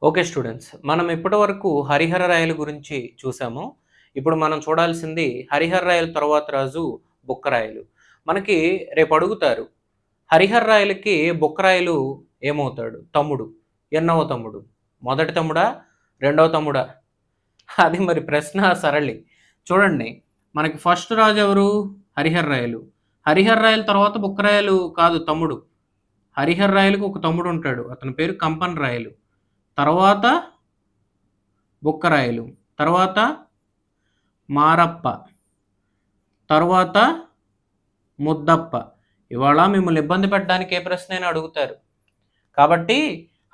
Okay students. మనం ఇప్పటివరకు హరిహర రాయల గురించి చూసాము. ఇప్పుడు మనం చూడాల్సింది హరిహర రాయల తరువాత రాజు బుక్కరాయలు. మనకి రేపు అడుగుతారు. హరిహర రాయలకి బుక్కరాయలు ఏమవుతాడు? తమ్ముడు. ఎన్నవ తమ్ముడు? మొదటి తమ్ముడా? రెండవ తమ్ముడా? అది మరి ప్రశ్న సరళి. చూడండి, మనకి ఫస్ట్ రాజు ఎవరు? హరిహర రాయలు. హరిహర రాయల తర్వాత బుక్కరాయలు కాదు తమ్ముడు. హరిహర రాయలకు ఒక తమ్ముడు ఉంటాడు. అతని పేరు కంపన్ రాయలు. తర్వాత బుక్కరాయలు, తర్వాత మారప్ప, తర్వాత ముద్దప్ప. ఇవాళ మిమ్మల్ని ఇబ్బంది పెట్టడానికి ఏ ప్రశ్నైనా అడుగుతారు. కాబట్టి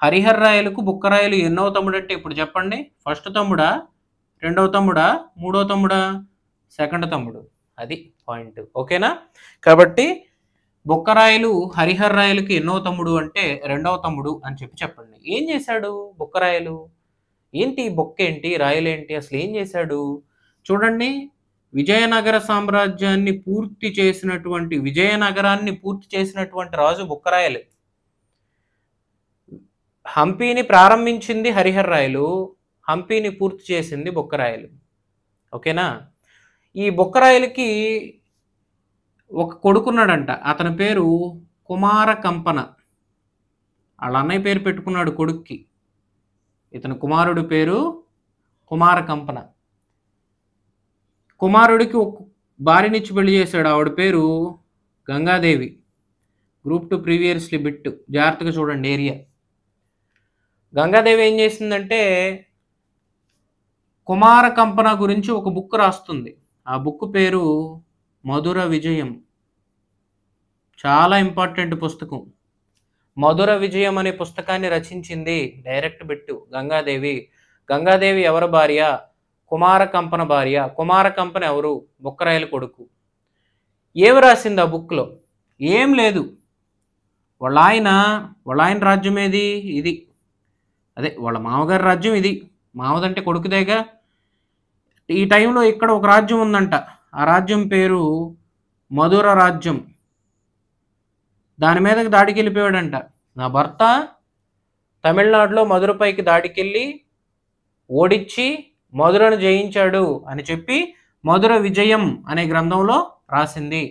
హరిహర రాయలకు బుక్కరాయలు ఎన్నో తమ్ముడు అంటే ఇప్పుడు చెప్పండి. ఫస్ట్ తమ్ముడా? రెండవ తమ్ముడా? మూడో తమ్ముడా? సెకండ్ తమ్ముడు. అది పాయింట్. ఓకేనా? కాబట్టి బుక్కరాయలు హరిహర రాయలకి ఎన్నో తమ్ముడు అంటే రెండవ తమ్ముడు అని చెప్పండి. ఏం చేశాడు బుక్కరాయలు? ఏంటి బొక్కేంటి? రాయలేంటి? అసలు ఏం చేశాడు? చూడండి, విజయనగరాన్ని పూర్తి చేసినటువంటి రాజు బుక్కరాయలు. హంపీని ప్రారంభించింది హరిహర రాయలు, హంపీని పూర్తి చేసింది బుక్కరాయలు. ఓకేనా? ఈ బుక్కరాయలకి ఒక కొడుకున్నాడంట. అతని పేరు కుమార కంపన. వాళ్ళ అన్నయ్య పేరు పెట్టుకున్నాడు కొడుక్కి. ఇతని కుమారుడి పేరు కుమార కంపన. కుమారుడికి ఒక భార్యనిచ్చి పెళ్లి చేశాడు. ఆవిడ పేరు గంగాదేవి. గ్రూప్ 2 ప్రీవియస్లీ బిట్ జాగ్రత్తగా చూడండి ఏరియా. గంగాదేవి ఏం చేసిందంటే కుమార కంపన గురించి ఒక బుక్ రాస్తుంది. ఆ బుక్ పేరు మధుర విజయం. చాలా ఇంపార్టెంట్ పుస్తకం. మధుర విజయం అనే పుస్తకాన్ని రచించింది డైరెక్ట్ బిట్టు గంగాదేవి. గంగాదేవి ఎవరి భార్య? కుమార కంపన భార్య. కుమార కంపన ఎవరు? బుక్కరాయల కొడుకు. ఏమి రాసింది ఆ బుక్లో? ఏం లేదు. వాళ్ళ ఆయన రాజ్యం ఏది? ఇది. అదే వాళ్ళ మామగారి రాజ్యం ఇది. మామదంటే కొడుకుదేగా. ఈ టైంలో ఇక్కడ ఒక రాజ్యం ఉందంట. ఆ రాజ్యం పేరు మధుర రాజ్యం. దాని మీదకి దాడికి వెళ్ళిపోయాడంట. నా భర్త తమిళనాడులో మధురపైకి దాడికెళ్ళి ఓడించి మధురను జయించాడు అని చెప్పి మధుర విజయం అనే గ్రంథంలో రాసింది.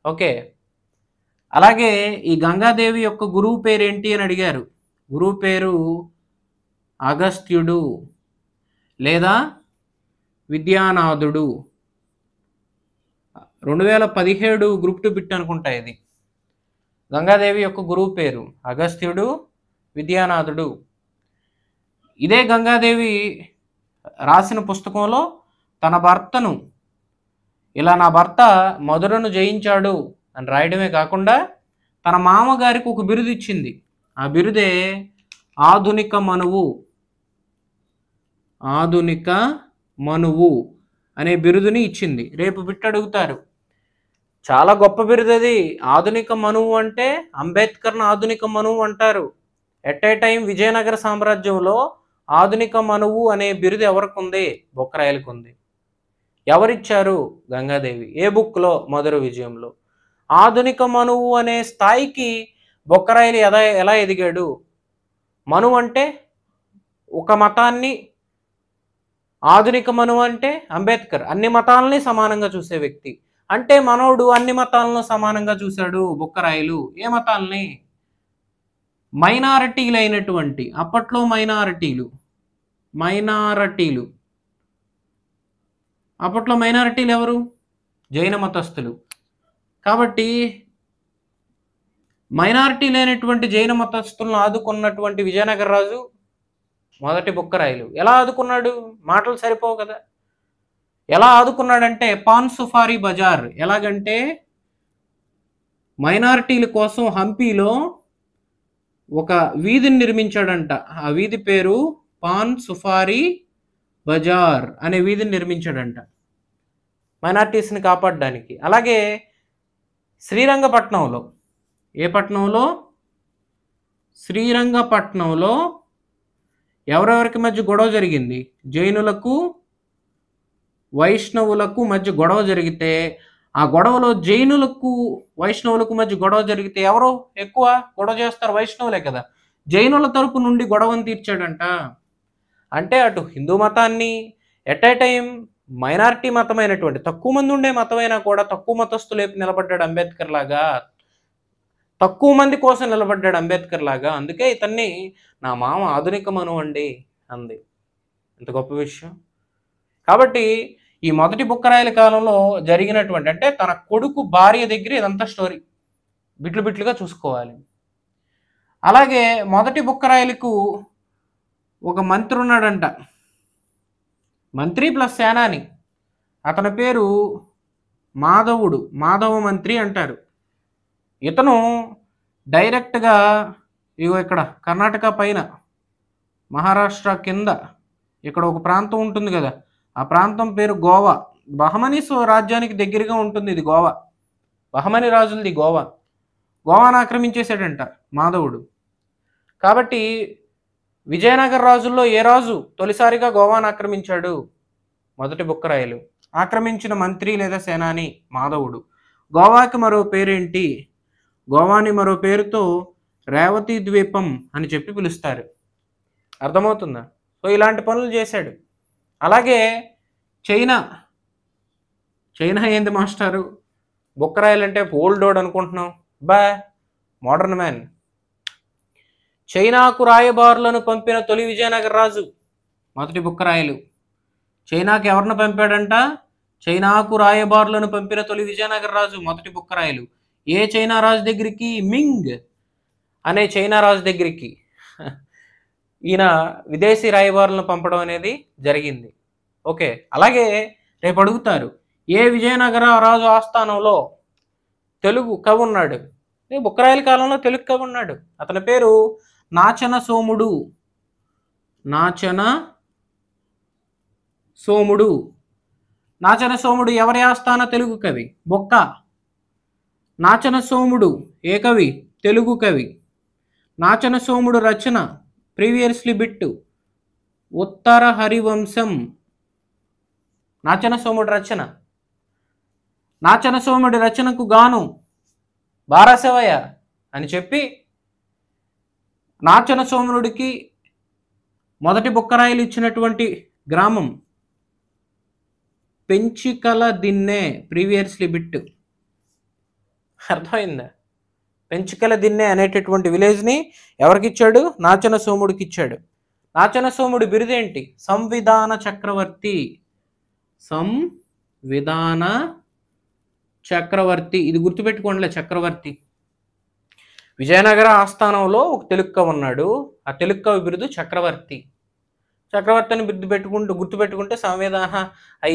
ఓకే. అలాగే ఈ గంగాదేవి యొక్క గురువు పేరు ఏంటి అని అడిగారు. గురువు పేరు అగస్త్యుడు లేదా విద్యానాథుడు. 2017 గ్రూప్ 2 బిట్ అనుకుంటా ఇది. గంగాదేవి యొక్క గురువు పేరు అగస్త్యుడు, విద్యానాథుడు. ఇదే గంగాదేవి రాసిన పుస్తకంలో తన భర్తను ఇలా నా భర్త మధురను జయించాడు అని రాయడమే కాకుండా తన మామగారికి ఒక బిరుదు ఇచ్చింది. ఆ బిరుదే ఆధునిక మనువు. ఆధునిక మనువు అనే బిరుదుని ఇచ్చింది. రేపు బిట్ అడుగుతారు. చాలా గొప్ప బిరుదు అది. ఆధునిక మనువు అంటే అంబేద్కర్ను ఆధునిక మనువు అంటారు. ఎట్ ఏ టైం విజయనగర సామ్రాజ్యంలో ఆధునిక మనువు అనే బిరుదు ఎవరికి ఉంది? బుక్కరాయలకు ఉంది. ఎవరిచ్చారు? గంగాదేవి. ఏ బుక్లో? మధుర విజయంలో. ఆధునిక మనువు అనే స్థాయికి బుక్కరాయలు ఎలా ఎదిగాడు? మనువు అంటే ఒక మతాన్ని, ఆధునిక మనువు అంటే అంబేద్కర్ అన్ని మతాలని సమానంగా చూసే వ్యక్తి. అంటే మనోడు అన్ని మతాలను సమానంగా చూశాడు బుక్కరాయలు. ఏ మతాలని? మైనారిటీలు అయినటువంటి అప్పట్లో అప్పట్లో మైనారిటీలు ఎవరు? జైన మతస్థులు. కాబట్టి మైనారిటీ లేనటువంటి జైన మతస్థులను ఆదుకున్నటువంటి విజయనగర రాజు మొదటి బుక్కరాయలు. ఎలా ఆదుకున్నాడు? మాటలు సరిపోవు కదా. ఎలా ఆదుకున్నాడంటే పాన్ సుపారీ బజార్. ఎలాగంటే మైనారిటీల కోసం హంపీలో ఒక వీధిని నిర్మించాడంట. ఆ వీధి పేరు పాన్ సుపారీ బజార్ అనే వీధిని నిర్మించాడంట మైనారిటీస్ని కాపాడడానికి. అలాగే శ్రీరంగపట్నంలో, ఏ పట్టణంలో? శ్రీరంగపట్నంలో ఎవరెవరికి మధ్య గొడవ జరిగింది? జైనులకు వైష్ణవులకు మధ్య గొడవ జరిగితే ఆ గొడవలో జైనులకు వైష్ణవులకు మధ్య గొడవ జరిగితే ఎవరు ఎక్కువ గొడవ చేస్తారు? వైష్ణవులే కదా. జైనుల తరపు నుండి గొడవను తీర్చాడంట. అంటే అటు హిందూ మతాన్ని ఎట్ ఏ టైం మైనారిటీ మతమైనటువంటి తక్కువ మంది ఉండే మతమైనా కూడా తక్కువ మతస్థుల వైపు నిలబడ్డాడు అంబేద్కర్ లాగా. తక్కువ మంది కోసం నిలబడ్డాడు అంబేద్కర్ లాగా. అందుకే ఇతన్ని నా మామ ఆధునిక మనువు అండి అంది. ఎంత గొప్ప విషయం. కాబట్టి ఈ మొదటి బుక్కరాయల కాలంలో జరిగినటువంటి అంటే తన కొడుకు భార్య దగ్గర ఇదంతా స్టోరీ బిట్లు బిట్లుగా చూసుకోవాలి. అలాగే మొదటి బుక్కరాయలకు ఒక మంత్రి ఉన్నాడంట, మంత్రి ప్లస్ సేనాని. అతని పేరు మాధవుడు, మాధవ మంత్రి అంటారు. ఇతను డైరెక్ట్గా ఇగో ఇక్కడ కర్ణాటక పైన మహారాష్ట్ర కింద ఇక్కడ ఒక ప్రాంతం ఉంటుంది కదా, ఆ ప్రాంతం పేరు గోవా. బహమనీస్ రాజ్యానికి దగ్గరగా ఉంటుంది ఇది గోవా. బహమని రాజులది గోవా. గోవాను ఆక్రమించేశాడంట మాధవుడు. కాబట్టి విజయనగర రాజుల్లో ఏ రాజు తొలిసారిగా గోవాను ఆక్రమించాడు? మొదటి బుక్కరాయలు. ఆక్రమించిన మంత్రి లేదా సేనాని మాధవుడు. గోవాకి మరో పేరేంటి? గోవాని మరో పేరుతో రేవతి ద్వీపం అని చెప్పి పిలుస్తారు. అర్థమవుతుందా? సో ఇలాంటి పనులు చేశాడు. అలాగే చైనా ఏంది మాస్టారు? బుక్కరాయలు అంటే ఓల్డోడ్ అనుకుంటున్నాం, మోడర్న్ మ్యాన్. చైనాకు రాయబారులను పంపిన తొలి విజయనగర రాజు మొదటి బుక్కరాయలు. చైనాకు ఎవరిని పంపాడంట? చైనాకు రాయబారులను పంపిన తొలి విజయనగర రాజు మొదటి బుక్కరాయలు. ఏ చైనా రాజు దగ్గరికి? మింగ్ అనే చైనా రాజు దగ్గరికి ఈయన విదేశీ రాయబారులను పంపడం అనేది జరిగింది. ఓకే. అలాగే రేపు అడుగుతారు, ఏ విజయనగర రాజు ఆస్థానంలో తెలుగు కవి ఉన్నాడు? బుక్కరాయల కాలంలో తెలుగు కవి ఉన్నాడు. అతని పేరు నాచన సోముడు. నాచన సోముడు ఎవరి ఆస్థాన తెలుగు కవి? బొక్క. నాచన సోముడు ఏ కవి? తెలుగు కవి. నాచన సోముడు రచన ప్రీవియస్లీ బిట్టు ఉత్తర హరివంశం. నాచన సోముడు రచన. నాచన సోముడి రచనకు గాను బారాసవయ్య అని చెప్పి నాచన సోముడికి మొదటి బుక్కరాయలు ఇచ్చినటువంటి గ్రామం పెంచికల దిన్నె. Previously bit. అర్థమైందా? పెంచికల దిన్నె అనేటటువంటి విలేజ్ని ఎవరికి ఇచ్చాడు? నాచన సోముడికి ఇచ్చాడు. నాచన సోముడి బిరుదేంటి? సంవిధాన చక్రవర్తి. సంవిధాన చక్రవర్తి. ఇది గుర్తుపెట్టుకోండిలే, చక్రవర్తి. విజయనగర ఆస్థానంలో ఒక తెలుగు కవి ఉన్నాడు. ఆ తెలుగు కవి బిరుదు చక్రవర్తి. చక్రవర్తిని బిరుదు గుర్తుపెట్టుకుంటే సంవిధాన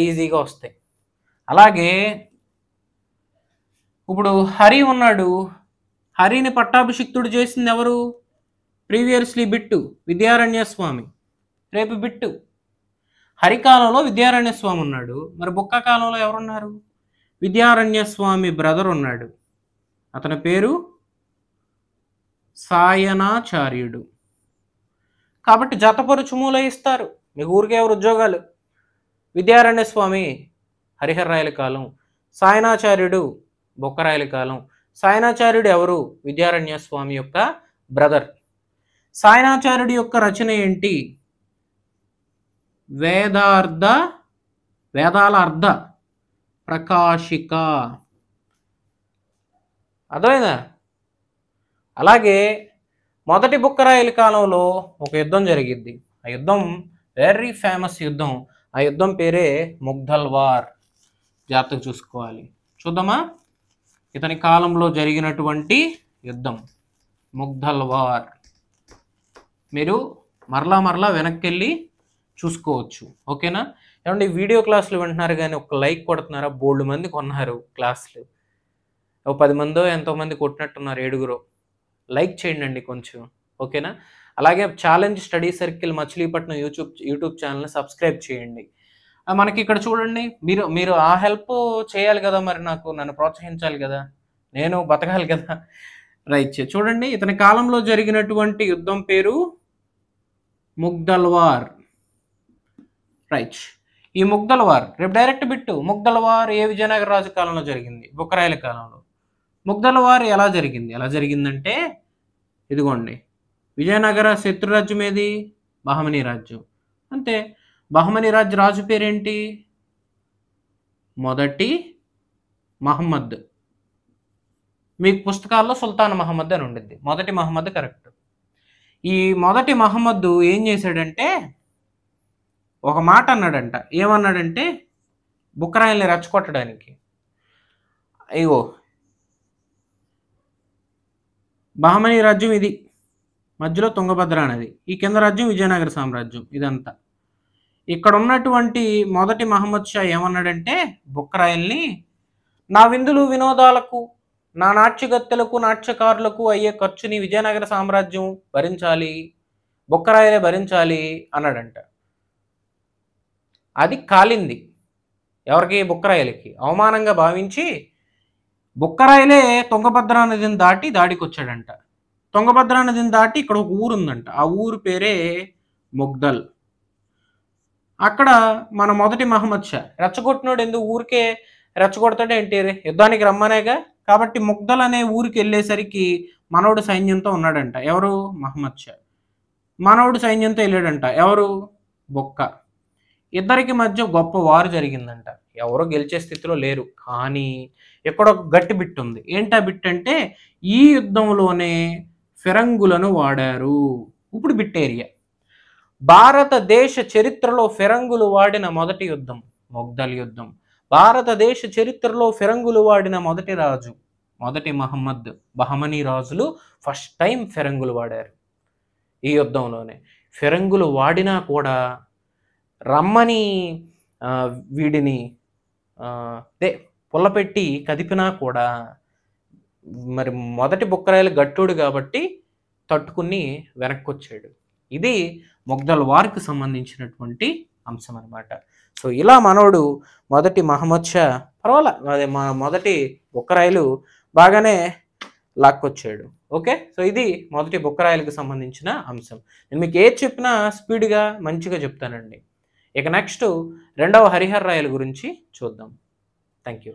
ఈజీగా వస్తాయి. అలాగే ఇప్పుడు హరి ఉన్నాడు. హరిని పట్టాభిషిక్తుడు చేసింది ఎవరు? ప్రీవియస్లీ బిట్టు విద్యారణ్య స్వామి. రేపు బిట్టు. హరికాలంలో విద్యారణ్య స్వామి ఉన్నాడు. మరి బుక్క కాలంలో ఎవరున్నారు? విద్యారణ్య స్వామి బ్రదర్ ఉన్నాడు. అతని పేరు సాయనాచార్యుడు. కాబట్టి జతపరుచుమూల ఇస్తారు. మీకు ఊరికే ఎవరు ఉద్యోగాలు? విద్యారణ్య స్వామి హరిహర్రాయల కాలం, సాయనాచార్యుడు బొక్కరాయల కాలం. సాయనాచార్యుడు ఎవరు? విద్యారణ్య స్వామి యొక్క బ్రదర్. సాయనాచార్యుడి యొక్క రచన ఏంటి? వేదాల అర్ధ ప్రకాశిక. అర్థమైందా? అలాగే మొదటి బుక్కరాయల కాలంలో ఒక యుద్ధం జరిగిద్ది. ఆ యుద్ధం వెరీ ఫేమస్ యుద్ధం. ఆ యుద్ధం పేరే ముగ్ధల్ వార్. జాగ్రత్తగా చూసుకోవాలి. చూద్దామా? ఇతని కాలంలో జరిగినటువంటి యుద్ధం ముగ్ధల్ వార్. మీరు మరలా వెనక్కి వెళ్ళి చూసుకోవచ్చు. ఓకేనా? ఏమంటే వీడియో క్లాసులు వింటున్నారు కానీ ఒక లైక్ కొడుతున్నారా? బోల్డ్ మంది కొన్నారు క్లాసులు. 10 మందో ఎంతోమంది కొట్టినట్టున్నారు, 7గురు. లైక్ చేయండి కొంచెం. ఓకేనా? అలాగే challenge study circle Machilipatnam YouTube ఛానల్ని సబ్స్క్రైబ్ చేయండి. మనకి ఇక్కడ చూడండి, మీరు ఆ హెల్ప్ చేయాలి కదా, మరి నన్ను ప్రోత్సహించాలి కదా, నేను బతకాలి కదా. రైట్. చూడండి, ఇతని కాలంలో జరిగినటువంటి యుద్ధం పేరు ముగ్ధల్ వార్. రైట్. ఈ ముగ్ధల్ వార్ రేపు డైరెక్ట్ బిట్టు. ముగ్ధల్ వార్ ఏ విజయనగర రాజు కాలంలో జరిగింది? బుక్కరాయల కాలంలో. ముగ్ధల్ వార్ ఎలా జరిగిందంటే ఇదిగోండి, విజయనగర శత్రురాజ్యం ఏది? బహమనీ రాజ్యం. అంతే. బహమనీ రాజు పేరేంటి? మొదటి మహమ్మద్. మీకు పుస్తకాల్లో సుల్తాన్ మహమ్మద్ అని ఉండిద్ది. మొదటి మహమ్మద్ కరెక్ట్. ఈ మొదటి మహమ్మద్ ఏం చేశాడంటే ఒక మాట అన్నాడంట. ఏమన్నాడంటే బుక్కరాయల్ని రెచ్చగొట్టడానికి, అయ్యో బహమనీ రాజ్యం ఇది, మధ్యలో తుంగభద్ర నది, ఈ కింద రాజ్యం విజయనగర సామ్రాజ్యం, ఇదంతా. ఇక్కడ ఉన్నటువంటి మొదటి మహమ్మద్ షా ఏమన్నాడంటే బుక్కరాయల్ని, నా విందులు వినోదాలకు, నా నాట్యగత్తెలకు నాట్యకారులకు అయ్యే ఖర్చుని విజయనగర సామ్రాజ్యం భరించాలి, బుక్కరాయలే భరించాలి అన్నాడంట. అది కాలింది ఎవరికి? బుక్కరాయలకి. అవమానంగా భావించి బుక్కరాయలే తుంగభద్రా నదిని దాటి దాడికి వచ్చాడంట. తుంగభద్రా నదిని దాటి ఇక్కడ ఒక ఊరు ఉందంట. ఆ ఊరు పేరే ముగ్దల్. అక్కడ మన మొదటి మహమ్మద్ షా రెచ్చగొట్టినోడు ఎందుకు ఊరికే రెచ్చగొడతాడు ఏంటి? యుద్ధానికి రమ్మనేగా. కాబట్టి ముగ్దల్ అనే ఊరికి వెళ్ళేసరికి మనోడు సైన్యంతో ఉన్నాడంట. ఎవరు? మహమ్మద్ షా. మనోడు సైన్యంతో వెళ్ళాడంట. ఎవరు? బొక్క. ఇద్దరికి మధ్య గొప్ప వారు జరిగిందంట. ఎవరో గెలిచే స్థితిలో లేరు. కానీ ఇక్కడ ఒక గట్టి బిట్ ఉంది. ఏంటా బిట్ అంటే ఈ యుద్ధంలోనే ఫిరంగులను వాడారు. ఇప్పుడు బిట్ ఏరియా. భారతదేశ చరిత్రలో ఫిరంగులు వాడిన మొదటి యుద్ధం మొగ్దల్ యుద్ధం. భారతదేశ చరిత్రలో ఫిరంగులు వాడిన మొదటి రాజు మొదటి మహమ్మద్. బహమనీ రాజులు ఫస్ట్ టైం ఫిరంగులు వాడారు ఈ యుద్ధంలోనే. ఫిరంగులు వాడినా కూడా రమ్మని వీడిని పుల్లపెట్టి కదిపినా కూడా మరి మొదటి బుక్కరాయలు గట్టుడు కాబట్టి తట్టుకుని వెనక్కి వచ్చాడు. ఇది మొగ్దల్ వార్కి సంబంధించినటువంటి అంశం అనమాట. సో ఇలా మనోడు మొదటి మహమ్మద్ షా పర్వాలా, అదే మన మొదటి బుక్కరాయలు బాగానే లాక్కొచ్చాడు. ఓకే, సో ఇది మొదటి బుక్కరాయలకు సంబంధించిన అంశం. నేను మీకు ఏది చెప్పినా స్పీడ్గా మంచిగా చెప్తానండి. ఇక నెక్స్ట్ రెండవ హరిహర రాయల గురించి చూద్దాం. Thank you.